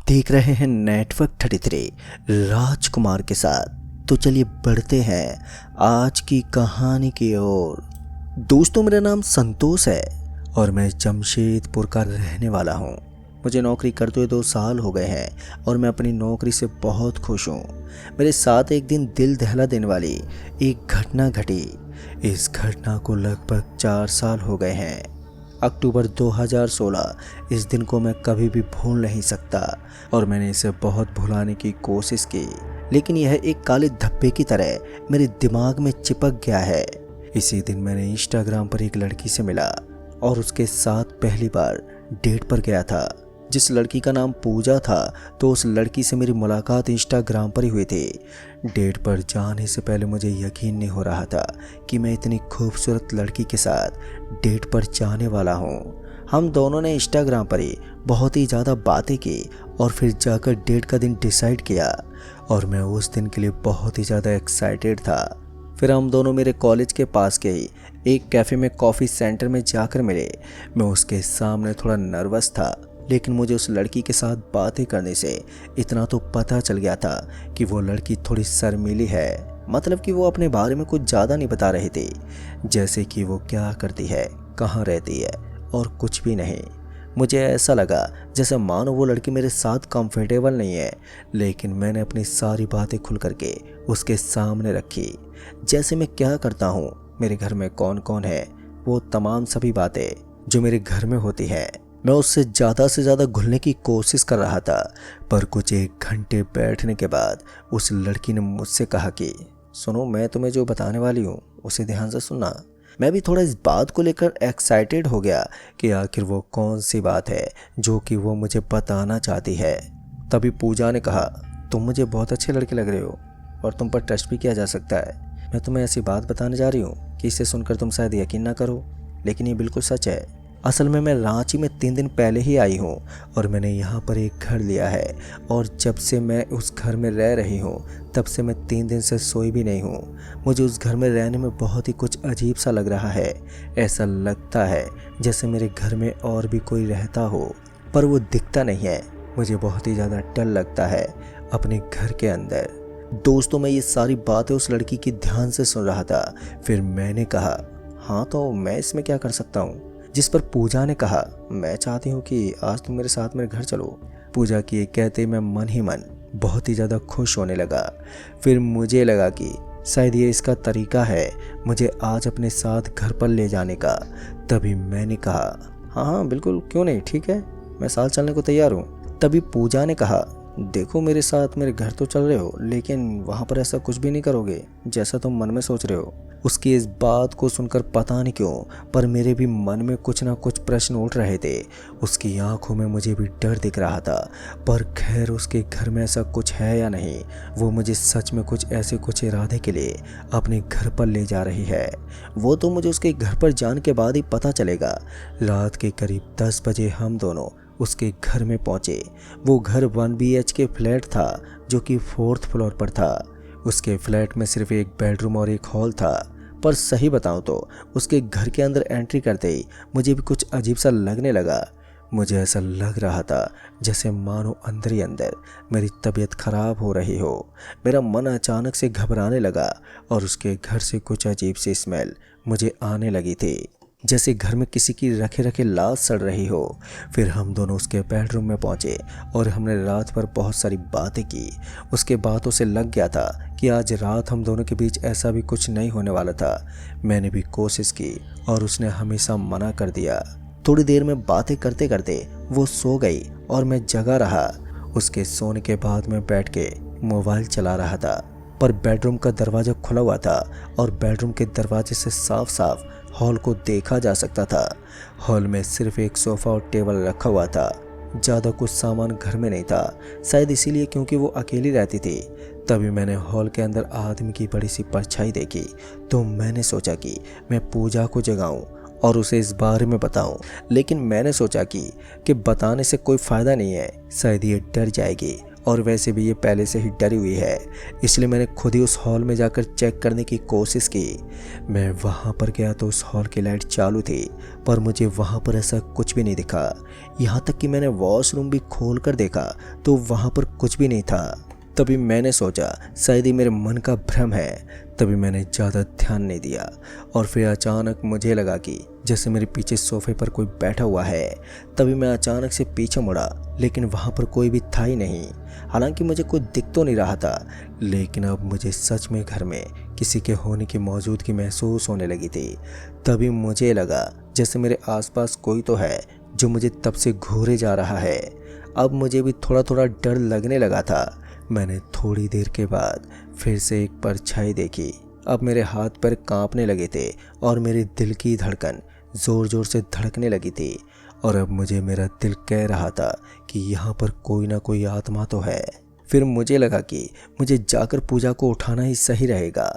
देख रहे हैं नेटवर्क 33 राजकुमार के साथ। तो चलिए बढ़ते हैं आज की कहानी की ओर। दोस्तों, मेरा नाम संतोष है और मैं जमशेदपुर का रहने वाला हूँ। मुझे नौकरी करते हुए 2 साल हो गए हैं और मैं अपनी नौकरी से बहुत खुश हूँ। मेरे साथ एक दिन दिल दहला देने वाली एक घटना घटी। इस घटना को लगभग 4 साल हो गए हैं। अक्टूबर 2016, इस दिन को मैं कभी भी भूल नहीं सकता और मैंने इसे बहुत भुलाने की कोशिश की, लेकिन यह एक काले धब्बे की तरह मेरे दिमाग में चिपक गया है। इसी दिन मैंने इंस्टाग्राम पर एक लड़की से मिला और उसके साथ पहली बार डेट पर गया था। जिस लड़की का नाम पूजा था, तो उस लड़की से मेरी मुलाकात इंस्टाग्राम पर ही हुई थी। डेट पर जाने से पहले मुझे यकीन नहीं हो रहा था कि मैं इतनी खूबसूरत लड़की के साथ डेट पर जाने वाला हूँ। हम दोनों ने इंस्टाग्राम पर ही बहुत ही ज़्यादा बातें की और फिर जाकर डेट का दिन डिसाइड किया और मैं उस दिन के लिए बहुत ही ज़्यादा एक्साइटेड था। फिर हम दोनों मेरे कॉलेज के पास के ही एक कैफ़े में कॉफ़ी सेंटर में जाकर मिले। मैं उसके सामने थोड़ा नर्वस था, लेकिन मुझे उस लड़की के साथ बातें करने से इतना तो पता चल गया था कि वो लड़की थोड़ी शर्मीली है। मतलब कि वो अपने बारे में कुछ ज़्यादा नहीं बता रही थी, जैसे कि वो क्या करती है, कहाँ रहती है और कुछ भी नहीं। मुझे ऐसा लगा जैसे मानो वो लड़की मेरे साथ कंफर्टेबल नहीं है, लेकिन मैंने अपनी सारी बातें खुल करके उसके सामने रखी। जैसे मैं क्या करता हूँ, मेरे घर में कौन कौन है, वो तमाम सभी बातें जो मेरे घर में होती हैं। मैं उससे ज़्यादा घुलने की कोशिश कर रहा था, पर कुछ 1 घंटे बैठने के बाद उस लड़की ने मुझसे कहा कि सुनो, मैं तुम्हें जो बताने वाली हूँ उसे ध्यान से सुनना। मैं भी थोड़ा इस बात को लेकर एक्साइटेड हो गया कि आखिर वो कौन सी बात है जो कि वो मुझे बताना चाहती है। तभी पूजा ने कहा, तुम मुझे बहुत अच्छे लड़के लग रहे हो और तुम पर ट्रस्ट भी किया जा सकता है। मैं तुम्हें ऐसी बात बताने जा रही हूँ कि इसे सुनकर तुम शायद यकीन ना करो, लेकिन ये बिल्कुल सच है। असल में मैं रांची में 3 दिन पहले ही आई हूँ और मैंने यहाँ पर एक घर लिया है और जब से मैं उस घर में रह रही हूँ तब से मैं 3 दिन से सोई भी नहीं हूँ। मुझे उस घर में रहने में बहुत ही कुछ अजीब सा लग रहा है। ऐसा लगता है जैसे मेरे घर में और भी कोई रहता हो, पर वो दिखता नहीं है। मुझे बहुत ही ज़्यादा डर लगता है अपने घर के अंदर। दोस्तों, मैं ये सारी बातें उस लड़की की ध्यान से सुन रहा था। फिर मैंने कहा, हाँ तो मैं इसमें क्या कर सकता हूँ। जिस पर पूजा ने कहा, मैं चाहती हूँ कि आज तुम मेरे साथ मेरे घर चलो। पूजा की ये कहते मैं मन ही मन बहुत ही ज़्यादा खुश होने लगा। फिर मुझे लगा कि शायद ये इसका तरीका है मुझे आज अपने साथ घर पर ले जाने का। तभी मैंने कहा, हाँ हाँ बिल्कुल, क्यों नहीं, ठीक है, मैं साथ चलने को तैयार हूँ। तभी पूजा ने कहा, देखो मेरे साथ मेरे घर तो चल रहे हो, लेकिन वहाँ पर ऐसा कुछ भी नहीं करोगे जैसा तुम मन में सोच रहे हो। उसकी इस बात को सुनकर पता नहीं क्यों, पर मेरे भी मन में कुछ ना कुछ प्रश्न उठ रहे थे। उसकी आंखों में मुझे भी डर दिख रहा था, पर खैर उसके घर में ऐसा कुछ है या नहीं, वो मुझे सच में कुछ इरादे के लिए अपने घर पर ले जा रही है। वो तो मुझे उसके घर पर जाने के बाद ही पता चलेगा। रात के करीब 10 बजे हम दोनों उसके घर में पहुंचे। वो घर 1 BHK फ्लैट था जो कि 4th फ्लोर पर था। उसके फ्लैट में सिर्फ एक बेडरूम और एक हॉल था, पर सही बताऊं तो उसके घर के अंदर एंट्री करते ही मुझे भी कुछ अजीब सा लगने लगा। मुझे ऐसा लग रहा था जैसे मानो अंदर ही अंदर मेरी तबीयत खराब हो रही हो। मेरा मन अचानक से घबराने लगा और उसके घर से कुछ अजीब सी स्मेल मुझे आने लगी थी, जैसे घर में किसी की रखे रखे लाश सड़ रही हो। फिर हम दोनों उसके बेडरूम में पहुंचे और हमने रात भर बहुत सारी बातें की। उसके बातों से लग गया था कि आज रात हम दोनों के बीच ऐसा भी कुछ नहीं होने वाला था। मैंने भी कोशिश की और उसने हमेशा मना कर दिया। थोड़ी देर में बातें करते करते वो सो गई और मैं जगा रहा। उसके सोने के बाद मैं बैठ के मोबाइल चला रहा था, पर बेडरूम का दरवाज़ा खुला हुआ था और बेडरूम के दरवाजे से साफ साफ हॉल को देखा जा सकता था। हॉल में सिर्फ एक सोफ़ा और टेबल रखा हुआ था। ज़्यादा कुछ सामान घर में नहीं था, शायद इसीलिए क्योंकि वो अकेली रहती थी। तभी मैंने हॉल के अंदर आदमी की बड़ी सी परछाई देखी, तो मैंने सोचा कि मैं पूजा को जगाऊं और उसे इस बारे में बताऊं। लेकिन मैंने सोचा कि बताने से कोई फ़ायदा नहीं है, शायद ये डर जाएगी और वैसे भी ये पहले से ही डरी हुई है, इसलिए मैंने खुद ही उस हॉल में जाकर चेक करने की कोशिश की। मैं वहाँ पर गया तो उस हॉल की लाइट चालू थी, पर मुझे वहाँ पर ऐसा कुछ भी नहीं दिखा। यहाँ तक कि मैंने वॉशरूम भी खोल कर देखा तो वहाँ पर कुछ भी नहीं था। तभी मैंने सोचा शायद ही मेरे मन का भ्रम है। तभी मैंने ज़्यादा ध्यान नहीं दिया और फिर अचानक मुझे लगा कि जैसे मेरे पीछे सोफे पर कोई बैठा हुआ है। तभी मैं अचानक से पीछे मुड़ा, लेकिन वहाँ पर कोई भी था ही नहीं। हालांकि मुझे कुछ दिख तो नहीं रहा था, लेकिन अब मुझे सच में घर में किसी के होने की मौजूदगी महसूस होने लगी थी। तभी मुझे लगा जैसे मेरे आसपास कोई तो है जो मुझे तब से घूरे जा रहा है। अब मुझे भी थोड़ा थोड़ा डर लगने लगा था। मैंने थोड़ी देर के बाद फिर से एक परछाई देखी। अब मेरे हाथ पैर कांपने लगे थे और मेरे दिल की धड़कन ज़ोर ज़ोर से धड़कने लगी थी। और अब मुझे मेरा दिल कह रहा था कि यहाँ पर कोई ना कोई आत्मा तो है। फिर मुझे लगा कि मुझे जाकर पूजा को उठाना ही सही रहेगा।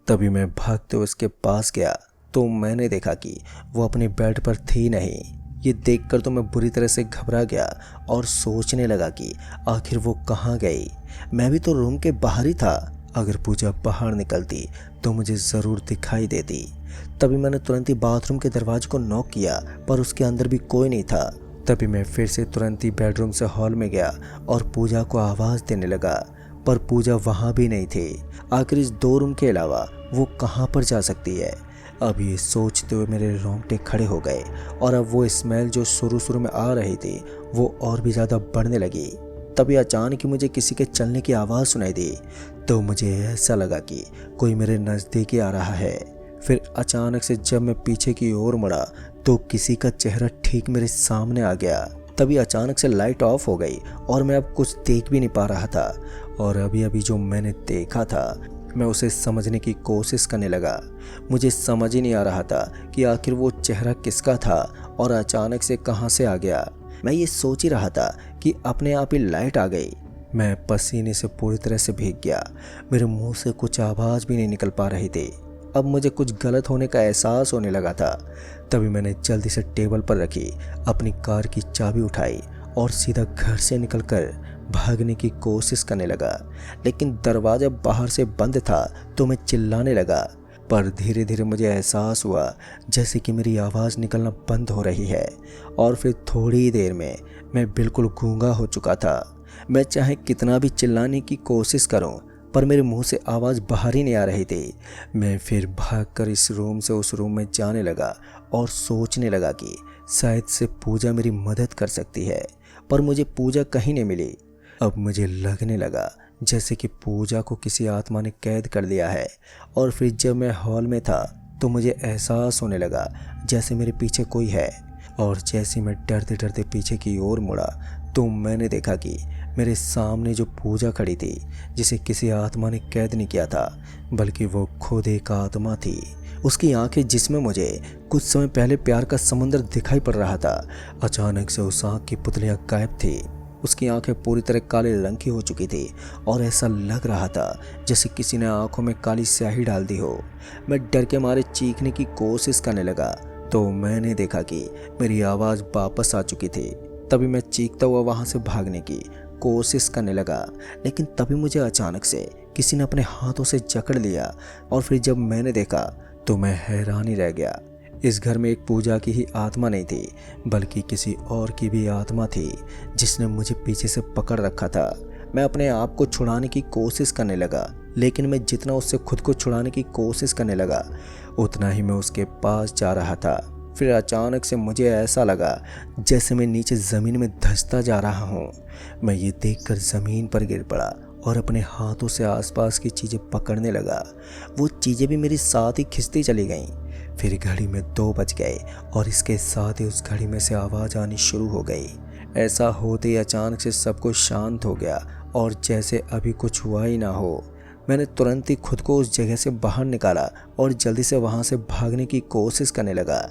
तभी मैं भागते हुए उसके पास गया तो मैंने देखा कि वो अपने बेड पर थी नहीं। ये देखकर तो मैं बुरी तरह से घबरा गया और सोचने लगा कि आखिर वो कहाँ गई। मैं भी तो रूम के बाहर ही था। अगर पूजा बाहर निकलती तो मुझे ज़रूर दिखाई देती। तभी मैंने तुरंत ही बाथरूम के दरवाजे को नॉक किया, पर उसके अंदर भी कोई नहीं था। तभी मैं फिर से तुरंत ही बेडरूम से हॉल में गया और पूजा को आवाज़ देने लगा, पर पूजा वहाँ भी नहीं थी। आखिर इस 2 रूम के अलावा वो कहाँ पर जा सकती है। अब ये सोचते हुए मेरे रोंगटे खड़े हो गए और अब वो स्मेल जो शुरू में आ रही थी वो और भी ज़्यादा बढ़ने लगी। तभी अचानक ही मुझे किसी के चलने की आवाज़ सुनाई दी, तो मुझे ऐसा लगा कि कोई मेरे नज़दीक ही आ रहा है। फिर अचानक से जब मैं पीछे की ओर मुड़ा तो किसी का चेहरा ठीक मेरे सामने आ गया। तभी अचानक से लाइट ऑफ हो गई और मैं अब कुछ देख भी नहीं पा रहा था। और अभी अभी जो मैंने देखा था मैं उसे समझने की कोशिश करने लगा। मुझे समझ ही नहीं आ रहा था कि आखिर वो चेहरा किसका था और अचानक से कहाँ से आ गया। मैं ये सोच ही रहा था कि अपने आप ही लाइट आ गई। मैं पसीने से पूरी तरह से भीग गया। मेरे मुंह से कुछ आवाज़ भी नहीं निकल पा रही थी। अब मुझे कुछ गलत होने का एहसास होने लगा था। तभी मैंने जल्दी से टेबल पर रखी, अपनी कार की चाबी उठाई और सीधा घर से निकलकर भागने की कोशिश करने लगा। लेकिन दरवाज़ा बाहर से बंद था तो मैं चिल्लाने लगा, पर धीरे धीरे मुझे एहसास हुआ जैसे कि मेरी आवाज़ निकलना बंद हो रही है। और फिर थोड़ी देर में मैं बिल्कुल गूंगा हो चुका था। मैं चाहे कितना भी चिल्लाने की कोशिश करूं, पर मेरे मुंह से आवाज़ बाहर ही नहीं आ रही थी। मैं फिर भागकर इस रूम से उस रूम में जाने लगा और सोचने लगा कि शायद से पूजा मेरी मदद कर सकती है, पर मुझे पूजा कहीं नहीं मिली। अब मुझे लगने लगा जैसे कि पूजा को किसी आत्मा ने कैद कर लिया है। और फिर जब मैं हॉल में था तो मुझे एहसास होने लगा जैसे मेरे पीछे कोई है। और जैसे मैं डरते डरते पीछे की ओर मुड़ा तो मैंने देखा कि मेरे सामने जो पूजा खड़ी थी, जिसे किसी आत्मा ने कैद नहीं किया था बल्कि वो खुद एक आत्मा थी। उसकी आंखें, जिसमें मुझे कुछ समय पहले प्यार का समुंदर दिखाई पड़ रहा था, अचानक से उस आँख की पुतलियाँ गायब थी। उसकी आंखें पूरी तरह काले रंग की हो चुकी थी और ऐसा लग रहा था जैसे किसी ने आंखों में काली स्याही डाल दी हो। मैं डर के मारे चीखने की कोशिश करने लगा तो मैंने देखा कि मेरी आवाज़ वापस आ चुकी थी। तभी मैं चीखता हुआ वहाँ से भागने की कोशिश करने लगा, लेकिन तभी मुझे अचानक से किसी ने अपने हाथों से जकड़ लिया। और फिर जब मैंने देखा तो मैं हैरान ही रह गया। इस घर में एक पूजा की ही आत्मा नहीं थी बल्कि किसी और की भी आत्मा थी जिसने मुझे पीछे से पकड़ रखा था। मैं अपने आप को छुड़ाने की कोशिश करने लगा, लेकिन मैं जितना उससे खुद को छुड़ाने की कोशिश करने लगा उतना ही मैं उसके पास जा रहा था। फिर अचानक से मुझे ऐसा लगा जैसे मैं नीचे ज़मीन में धंसता जा रहा हूँ। मैं ये देखकर ज़मीन पर गिर पड़ा और अपने हाथों से आसपास की चीज़ें पकड़ने लगा। वो चीज़ें भी मेरे साथ ही खिंचती चली गईं। फिर घड़ी में 2 बज गए और इसके साथ ही उस घड़ी में से आवाज़ आनी शुरू हो गई। ऐसा होते ही अचानक से सब कुछ शांत हो गया और जैसे अभी कुछ हुआ ही ना हो। मैंने तुरंत ही खुद को उस जगह से बाहर निकाला और जल्दी से वहाँ से भागने की कोशिश करने लगा।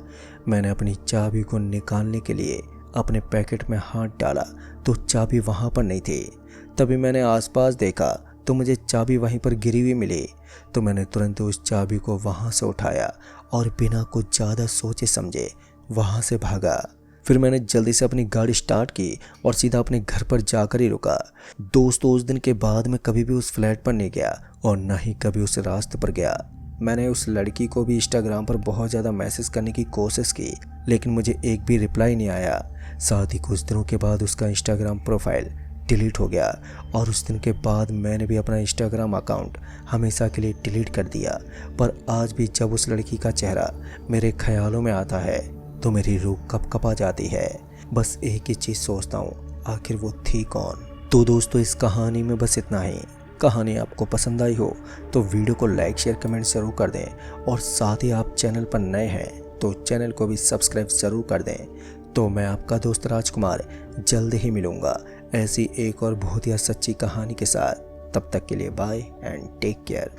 मैंने अपनी चाबी को निकालने के लिए अपने पैकेट में हाथ डाला तो चाबी वहाँ पर नहीं थी। तभी मैंने आसपास देखा तो मुझे चाबी वहीं पर गिरी हुई मिली। तो मैंने तुरंत उस चाबी को वहाँ से उठाया और बिना कुछ ज़्यादा सोचे समझे वहाँ से भागा। फिर मैंने जल्दी से अपनी गाड़ी स्टार्ट की और सीधा अपने घर पर जाकर ही रुका। दोस्तों उस दिन के बाद मैं कभी भी उस फ्लैट पर नहीं गया और ना ही कभी उस रास्ते पर गया। मैंने उस लड़की को भी इंस्टाग्राम पर बहुत ज़्यादा मैसेज करने की कोशिश की, लेकिन मुझे एक भी रिप्लाई नहीं आया। साथ ही कुछ दिनों के बाद उसका इंस्टाग्राम प्रोफाइल डिलीट हो गया और उस दिन के बाद मैंने भी अपना इंस्टाग्राम अकाउंट हमेशा के लिए डिलीट कर दिया। पर आज भी जब उस लड़की का चेहरा मेरे ख्यालों में आता है तो मेरी रूह कँपा जाती है। बस एक ही चीज़ सोचता हूँ, आखिर वो थी कौन। तो दोस्तों इस कहानी में बस इतना ही। कहानी आपको पसंद आई हो तो वीडियो को लाइक शेयर कमेंट ज़रूर कर दें और साथ ही आप चैनल पर नए हैं तो चैनल को भी सब्सक्राइब ज़रूर कर दें। तो मैं आपका दोस्त राजकुमार जल्द ही मिलूँगा ऐसी एक और बहुत ही सच्ची कहानी के साथ। तब तक के लिए बाय एंड टेक केयर।